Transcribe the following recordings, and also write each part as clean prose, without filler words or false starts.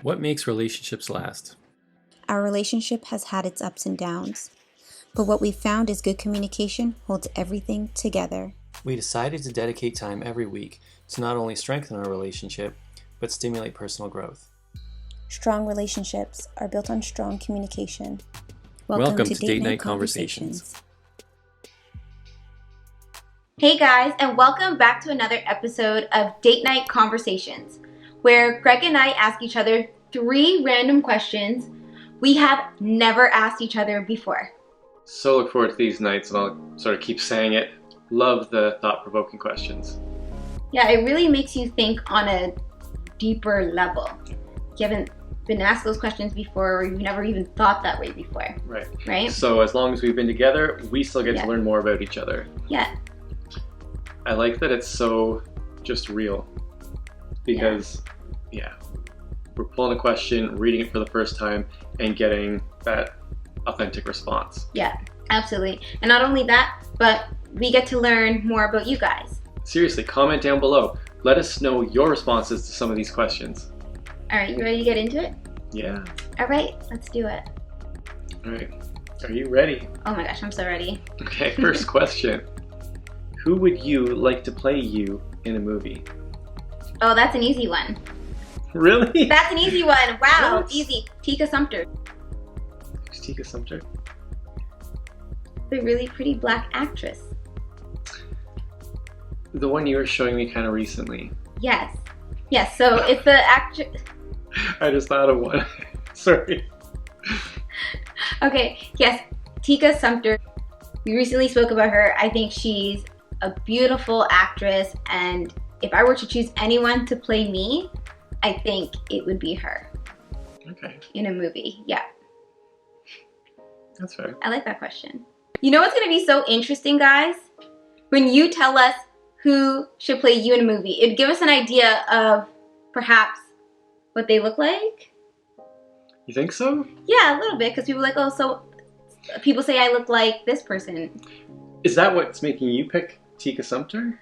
What makes relationships last? Our relationship has had its ups and downs, but what we've found is good communication holds everything together. We decided to dedicate time every week to not only strengthen our relationship, but stimulate personal growth. Strong relationships are built on strong communication. Welcome to Date Night Conversations. Hey guys, and welcome back to another episode of Date Night Conversations, where Greg and I ask each other 3 random questions we have never asked each other before. So look forward to these nights, and I'll sort of keep saying it. Love the thought-provoking questions. Yeah, it really makes you think on a deeper level. You haven't been asked those questions before, or you've never even thought that way before. Right? So as long as we've been together, we still get to learn more about each other. Yeah. I like that it's so just real. Because, we're pulling a question, reading it for the first time, and getting that authentic response. Yeah, absolutely. And not only that, but we get to learn more about you guys. Seriously, comment down below. Let us know your responses to some of these questions. All right, you ready to get into it? Yeah. All right, let's do it. All right. Are you ready? Oh my gosh, I'm so ready. Okay, first question. Who would you like to play you in a movie? Oh, that's an easy one. Really? That's an easy one. Wow, What? easy. Tika Sumpter. Who's Tika Sumpter? The really pretty black actress. The one you were showing me kind of recently. Yes. Yes, so it's the actress. I just thought of one. Sorry. Okay, yes, Tika Sumpter. We recently spoke about her. I think she's a beautiful actress, and if I were to choose anyone to play me, I think it would be her. Okay, in a movie. Yeah. that's fair. I like that question. You know what's going to be so interesting, guys? When you tell us who should play you in a movie, it'd give us an idea of perhaps what they look like. You think so? Yeah, a little bit, because people are like, oh, so people say I look like this person. Is that what's making you pick Tika Sumpter?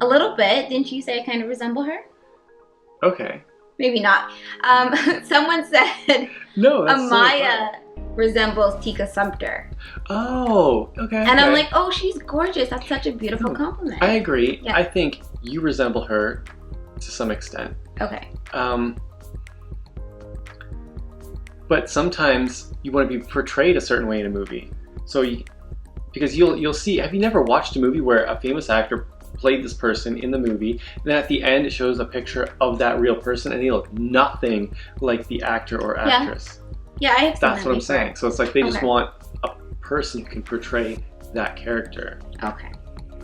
A little bit. Didn't you say I kind of resemble her? Okay. Maybe not. Someone said No, that's Amaya resembles Tika Sumpter. Oh, okay. And I'm like, oh, she's gorgeous. That's such a beautiful compliment. I agree. Yeah. I think you resemble her to some extent. Okay. But sometimes you want to be portrayed a certain way in a movie. So, because you'll see. Have you never watched a movie where a famous actor played this person in the movie, and then at the end it shows a picture of that real person, and they look nothing like the actor or actress? Yeah, I have seen That's that what I'm before. saying. So it's like they just Okay. want a person who can portray that character. Okay,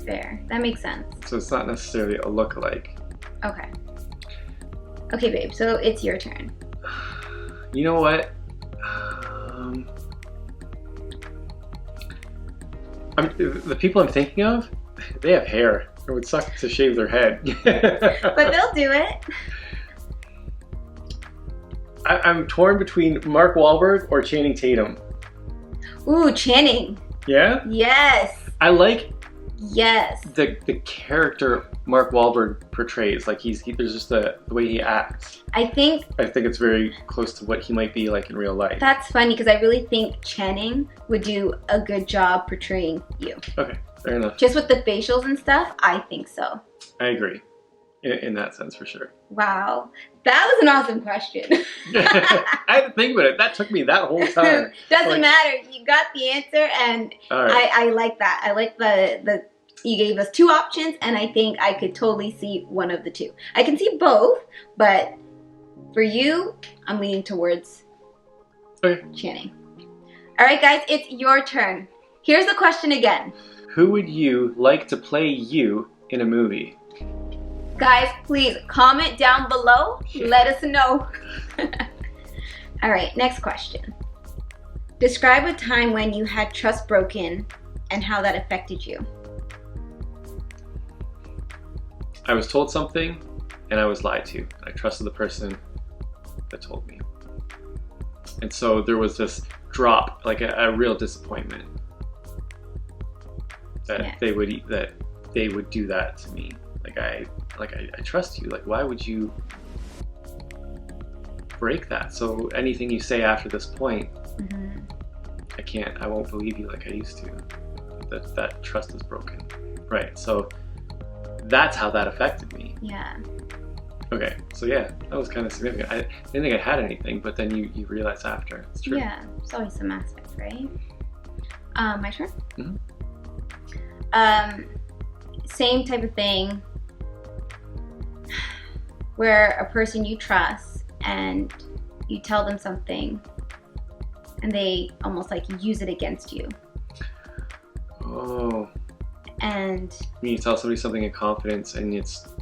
fair. That makes sense. So it's not necessarily a look-alike. Okay. Okay, babe, so it's your turn. You know what? The people I'm thinking of, they have hair. It would suck to shave their head. But they'll do it. I'm torn between Mark Wahlberg or Channing Tatum. Ooh, Channing. Yeah? Yes. I like Yes. the character Mark Wahlberg portrays. Like there's just the way he acts. I think it's very close to what he might be like in real life. that's funny because I really think Channing would do a good job portraying you. Okay, fair enough. Just with the facials and stuff, I think so. I agree. In that sense, for sure. Wow. That was an awesome question. I had to think about it. That took me that whole time. Doesn't matter. You got the answer, and All right. I like that. I like the you gave us 2 options, and I think I could totally see one of the 2. I can see both, but for you, I'm leaning towards Okay. Channing. All right, guys, it's your turn. Here's the question again. Who would you like to play you in a movie? Guys, please comment down below. Let us know. All right, next question. Describe a time when you had trust broken and how that affected you. I was told something and I was lied to. I trusted the person that told me. And so there was this drop, like a real disappointment that they would do that to me. I trust you. Like, why would you break that. So anything you say after this point, Mm-hmm. I won't believe you like I used to. That trust is broken. Right. So that's how that affected me. Yeah. Okay. So yeah, that was kind of significant. I didn't think I had anything, but then you realize after. It's true. Yeah. It's always some aspect, right? My turn? Mhm. Same type of thing where a person you trust and you tell them something and they almost like use it against you. Oh. And When you tell somebody something in confidence and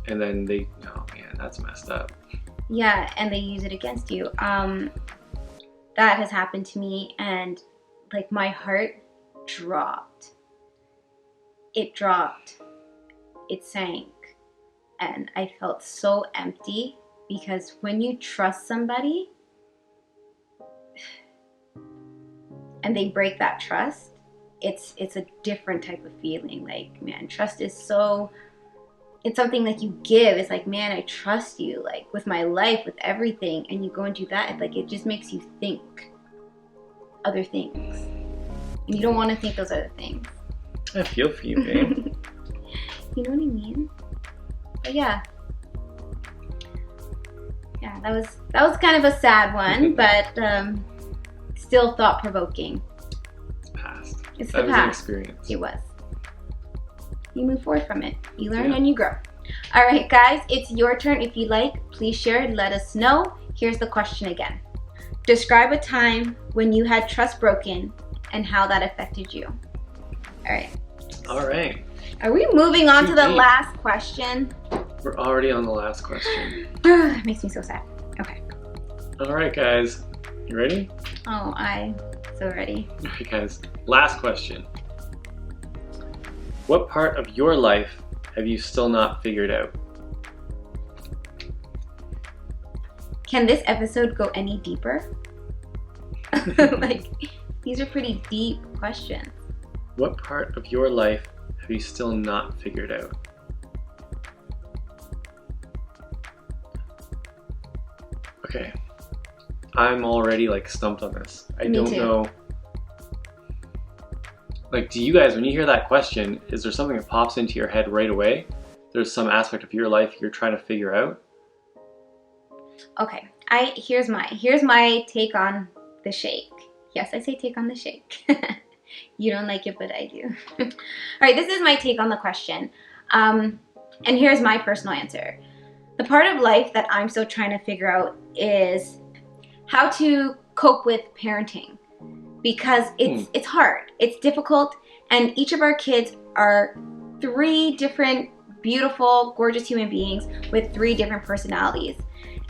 then they, oh man, that's messed up. yeah, and they use it against you. That has happened to me, and like my heart dropped. It dropped. It sank. And I felt so empty because when you trust somebody and they break that trust, it's a different type of feeling. Like, man, trust is so, it's something like you give. It's like, man, I trust you, like with my life, with everything, and you go and do that. It's like, it just makes you think other things. And you don't want to think those other things. I feel for you, babe. You know what I mean? But yeah. Yeah, that was kind of a sad one, but still thought-provoking. It's past. It's That the was an past. experience. It was. You move forward from it. You learn Yeah. and you grow. All right, guys, it's your turn. If you like, please share and let us know. Here's the question again. Describe a time when you had trust broken and how that affected you. All right. All right. Are we moving on to the Indeed. last question? We're already on the last question. It makes me so sad. Okay. All right, guys. You ready? Oh, I'm so ready. All right, guys. Last question. What part of your life have you still not figured out? Can this episode go any deeper? Like, these are pretty deep questions. What part of your life have you still not figured out? Okay. I'm already like stumped on this. I Me don't too. know. Like, do you guys, when you hear that question, is there something that pops into your head right away? There's some aspect of your life you're trying to figure out? Okay, here's my take on the shake. Yes, I say take on the shake. You don't like it, but I do. All right, this is my take on the question. And here's my personal answer. The part of life that I'm still trying to figure out is how to cope with parenting, because it's hard, it's difficult, and each of our kids are 3 different beautiful, gorgeous human beings with 3 different personalities.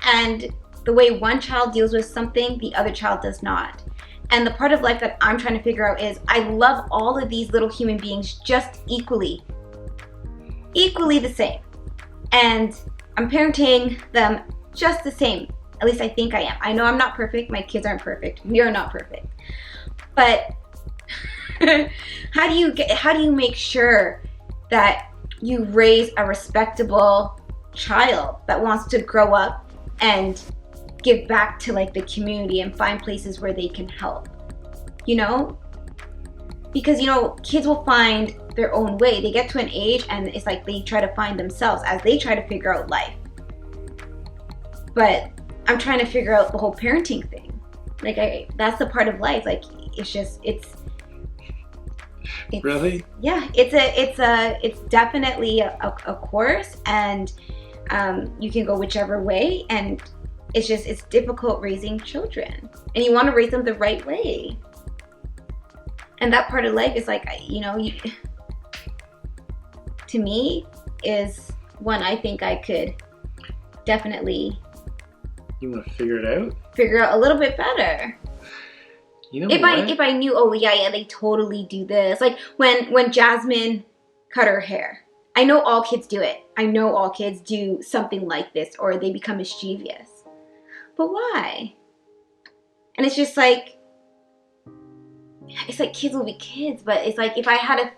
And the way one child deals with something, the other child does not. And the part of life that I'm trying to figure out is I love all of these little human beings just equally the same. And I'm parenting them just the same. At least I think I am. I know I'm not perfect. My kids aren't perfect. We are not perfect. But how do you make sure that you raise a respectable child that wants to grow up and give back to like the community and find places where they can help, you know? Because, you know, kids will find their own way. They get to an age and it's like they try to find themselves as they try to figure out life. But I'm trying to figure out the whole parenting thing. Like, that's the part of life. Like, it's Really? Yeah, it's definitely a course, and you can go whichever way, and it's difficult raising children, and you want to raise them the right way. And that part of life is like, you know, to me is one I think I could definitely You want to figure it out? figure out a little bit better. You know what? If I knew, oh yeah, they totally do this. Like when Jasmine cut her hair. I know all kids do it. I know all kids do something like this, or they become mischievous. But why? And it's just like, it's like kids will be kids, but it's like if I had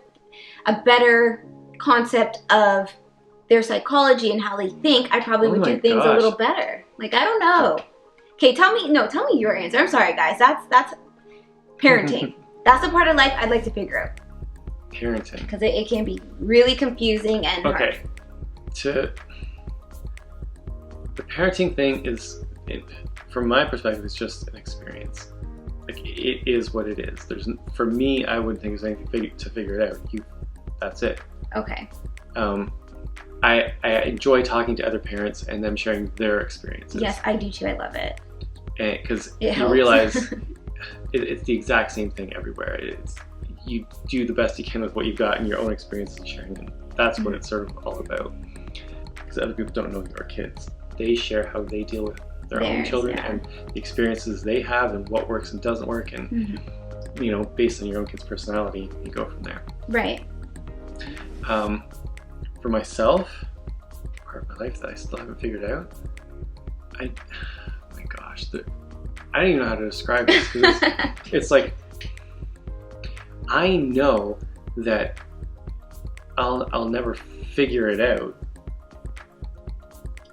a better concept of their psychology and how they think, I probably Oh would my do things a gosh. little better. Like, I don't know. Okay, tell me your answer. I'm sorry, guys. That's parenting. That's the part of life I'd like to figure out. Parenting. Because it can be really confusing and hard. The parenting thing is, from my perspective, it's just an experience. Like, it is what it is. For me, I wouldn't think there's anything to figure it out. That's it. Okay. I enjoy talking to other parents and them sharing their experiences. Yes, I do too. I love it. Because you realize it's the exact same thing everywhere. You do the best you can with what you've got in your own experience and sharing them. That's what it's sort of all about. Because other people don't know your kids. They share how they deal with their own children and the experiences they have and what works and doesn't work. And, you know, based on your own kid's personality, you go from there. Right. For myself, part of my life that I still haven't figured out, oh my gosh, I don't even know how to describe this. It's like, I know that I'll never figure it out,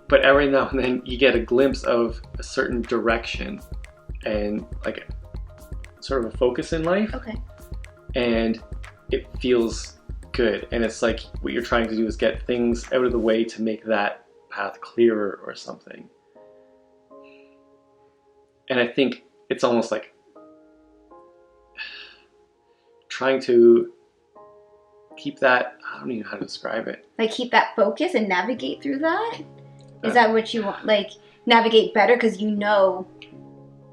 but every now and then you get a glimpse of a certain direction and like sort of a focus in life. Okay. And it feels good, and it's like what you're trying to do is get things out of the way to make that path clearer or something. And I think it's almost like trying to keep that, I don't even know how to describe it. Like keep that focus and navigate through that? Is that what you want? Like navigate better because you know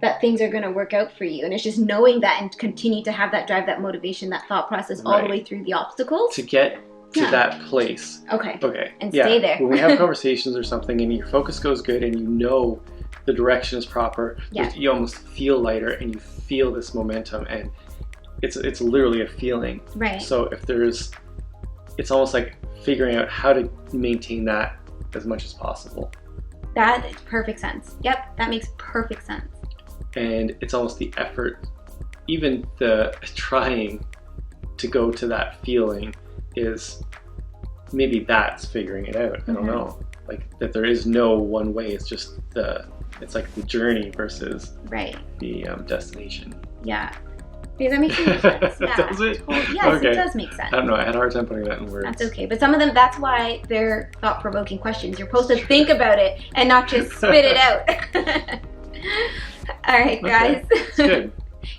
that things are going to work out for you. And it's just knowing that and continue to have that drive, that motivation, that thought process all the way through the obstacles. To get to that place. Okay. And yeah. stay there. When we have conversations or something and your focus goes good and you know the direction is proper, you almost feel lighter and you feel this momentum, and it's literally a feeling. Right. So it's almost like figuring out how to maintain that as much as possible. That makes perfect sense. Yep, that makes perfect sense. And it's almost the effort, even the trying to go to that feeling is maybe that's figuring it out. I don't know. Like that there is no one way. It's just it's like the journey versus the destination. Yeah. Because that makes sense. Yeah. Does it? Yes, it does make sense. I don't know. I had a hard time putting that in words. That's okay. But some of them, that's why they're thought-provoking questions. You're supposed to think about it and not just spit it out. All right, guys. That's good.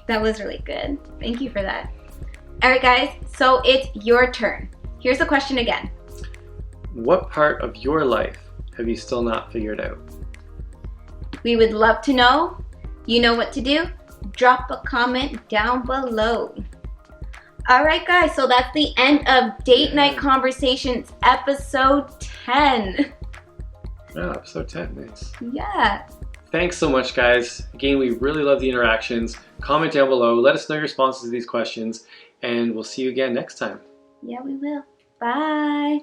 That was really good. Thank you for that. All right, guys. So it's your turn. Here's the question again. What part of your life have you still not figured out? We would love to know. You know what to do. Drop a comment down below. All right, guys. So that's the end of Date Night Conversations, episode 10. Oh, episode 10. Nice. Yeah. Thanks so much, guys. Again, we really love the interactions. Comment down below. Let us know your responses to these questions, and we'll see you again next time. Yeah, we will. Bye.